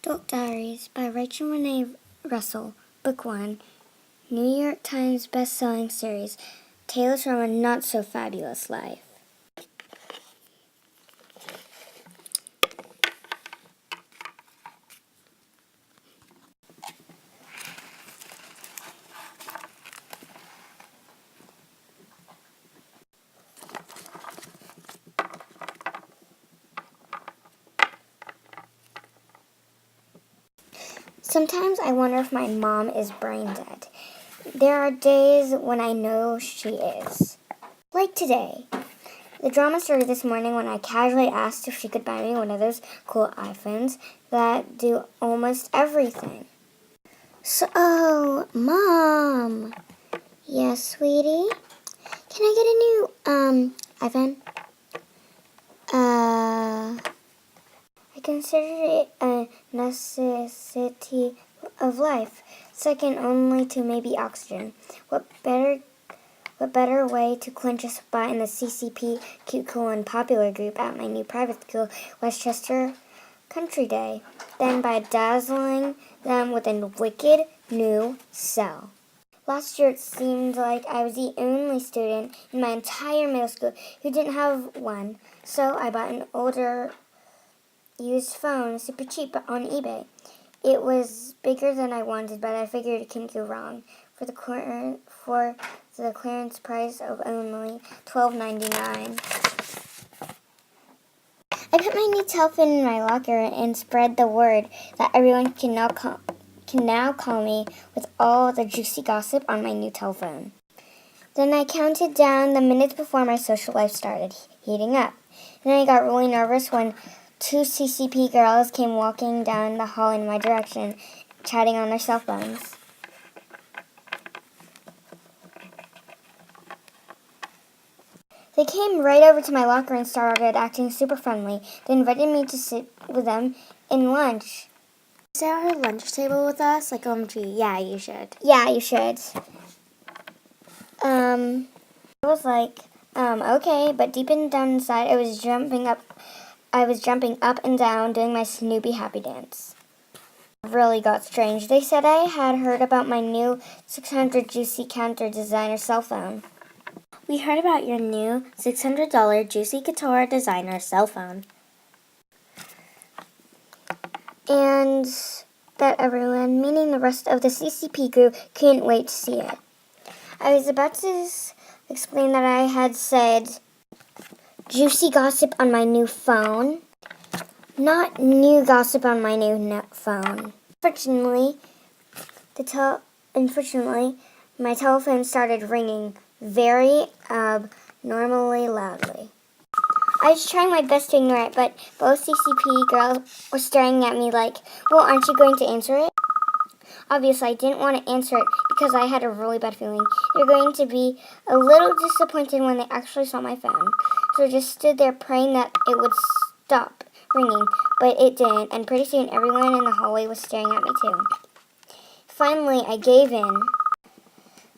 Diaries by Renee Russel, Book 1, New York Times best-selling series, Tales from a Not-So-Fabulous Life. Sometimes I wonder if my mom is brain dead. There are days when I know she is. Like today. The drama started this morning when I casually asked if she could buy me one of those cool iPhones that do almost everything. So, Mom. Yes, sweetie? Can I get a new, iPhone? I consider it a necessity of life, second only to maybe oxygen. What better way to clinch a spot in the CCP cute, cool, and popular group at my new private school, Westchester Country Day, than by dazzling them with a wicked new cell. Last year it seemed like I was the only student in my entire middle school who didn't have one, so I bought an older used phone, super cheap, on eBay. It was bigger than I wanted, but I figured it couldn't go wrong for the clearance price of only $12.99. I put my new telephone in my locker and spread the word that everyone can now call me with all the juicy gossip on my new telephone. Then I counted down the minutes before my social life started heating up. And I got really nervous when two CCP girls came walking down the hall in my direction, chatting on their cell phones. They came right over to my locker and started acting super friendly. They invited me to sit with them in lunch. Is there our lunch table with us? Like, OMG, yeah, you should. Yeah, you should. I was like, okay, but deep down inside, I was jumping up and down, doing my Snoopy happy dance. It really got strange. They said I had heard about my new 600 juicy counter designer cell phone. We heard about your new $600 juicy couture designer cell phone. And that everyone, meaning the rest of the CCP group, couldn't wait to see it. I was about to explain that I had said juicy gossip on my new phone, not new gossip on my new phone. Unfortunately, my telephone started ringing very abnormally loudly. I was trying my best to ignore it, but both CCP girls were staring at me like, well, aren't you going to answer it? Obviously, I didn't want to answer it because I had a really bad feeling they were going to be a little disappointed when they actually saw my phone. So I just stood there praying that it would stop ringing, but it didn't, and pretty soon everyone in the hallway was staring at me too. Finally, I gave in,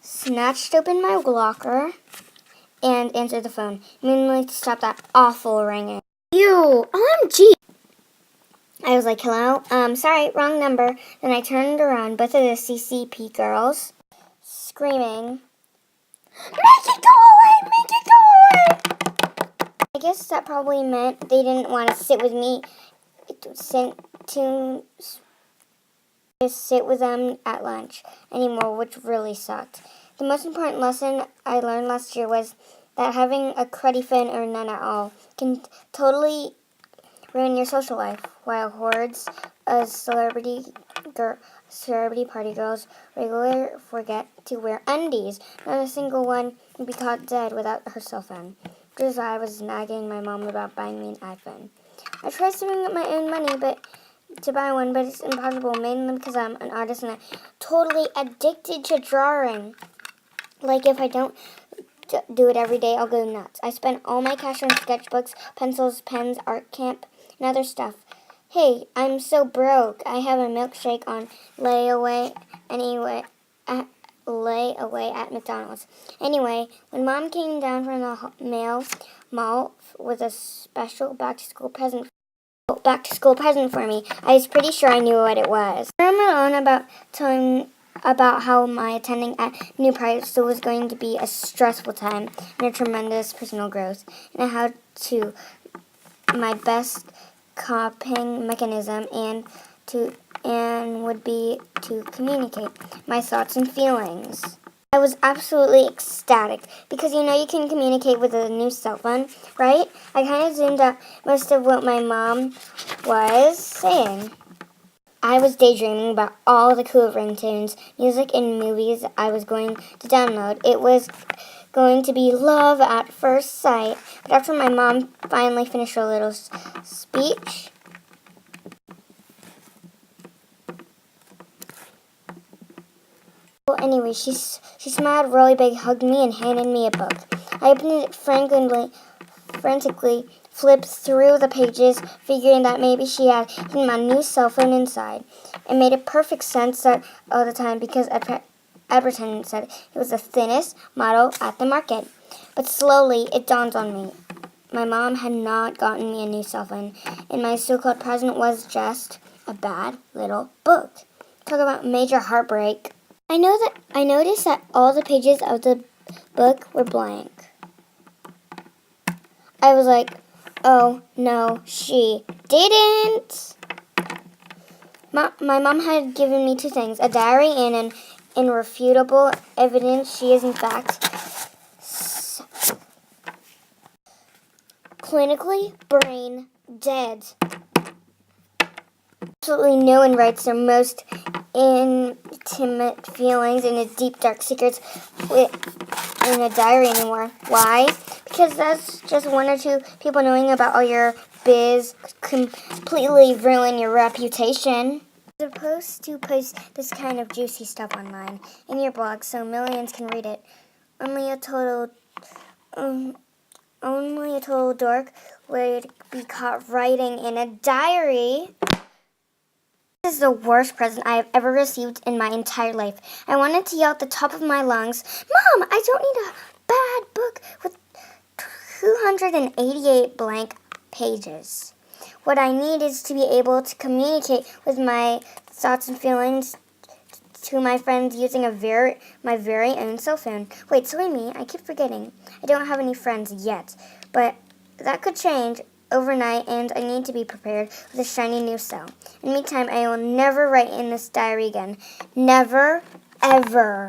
snatched open my locker, and answered the phone, mainly to stop that awful ringing. Ew, OMG! I was like, hello? Sorry, wrong number. Then I turned around, both of the CCP girls, screaming, make it go away! Make it go away! I guess that probably meant they didn't want to sit with me, to sit with them at lunch anymore, which really sucked. The most important lesson I learned last year was that having a cruddy phone or none at all can totally ruin your social life, while hordes of celebrity party girls regularly forget to wear undies. Not a single one would be caught dead without her cell phone. Just as I was nagging my mom about buying me an iPhone. I tried saving up my own money to buy one, but it's impossible, mainly because I'm an artist and I'm totally addicted to drawing. Like, if I don't do it every day, I'll go nuts. I spend all my cash on sketchbooks, pencils, pens, art camp, and other stuff. Hey, I'm so broke. I have a milkshake on layaway at McDonald's. Anyway, when Mom came down from the mall with a special back-to-school present back to school present for me. I was pretty sure I knew what it was. I remember on about telling about how my attending at new private school was going to be a stressful time and a tremendous personal growth, and how to my best coping mechanism and would be to communicate my thoughts and feelings. I was absolutely ecstatic because you can communicate with a new cell phone, right? I kind of zoomed out most of what my mom was saying. I was daydreaming about all the cool ringtones, music, and movies I was going to download. It was going to be love at first sight. But after my mom finally finished her little speech, well, anyway, she smiled really big, hugged me, and handed me a book. I opened it frantically, flipped through the pages, figuring that maybe she had hidden my new cell phone inside. It made a perfect sense all the time because advertisement said it was the thinnest model at the market. But slowly, it dawned on me. My mom had not gotten me a new cell phone, and my so-called present was just a bad little book. Talk about major heartbreak. I noticed that all the pages of the book were blank. I was like, oh no, she didn't. My mom had given me two things, a diary and an irrefutable evidence she is in fact clinically brain dead. Absolutely no one writes their most intimate feelings and its deep dark secrets in a diary anymore. Why? Because that's just one or two people knowing about all your biz completely ruin your reputation. You're supposed to post this kind of juicy stuff online in your blog so millions can read it. Only a total dork would be caught writing in a diary. This is the worst present I have ever received in my entire life. I wanted to yell at the top of my lungs, Mom, I don't need a bad book with 288 blank pages. What I need is to be able to communicate with my thoughts and feelings to my friends using my very own cell phone. Wait, silly me, I keep forgetting. I don't have any friends yet, but that could change overnight, and I need to be prepared with a shiny new cell. In the meantime, I will never write in this diary again. Never, ever.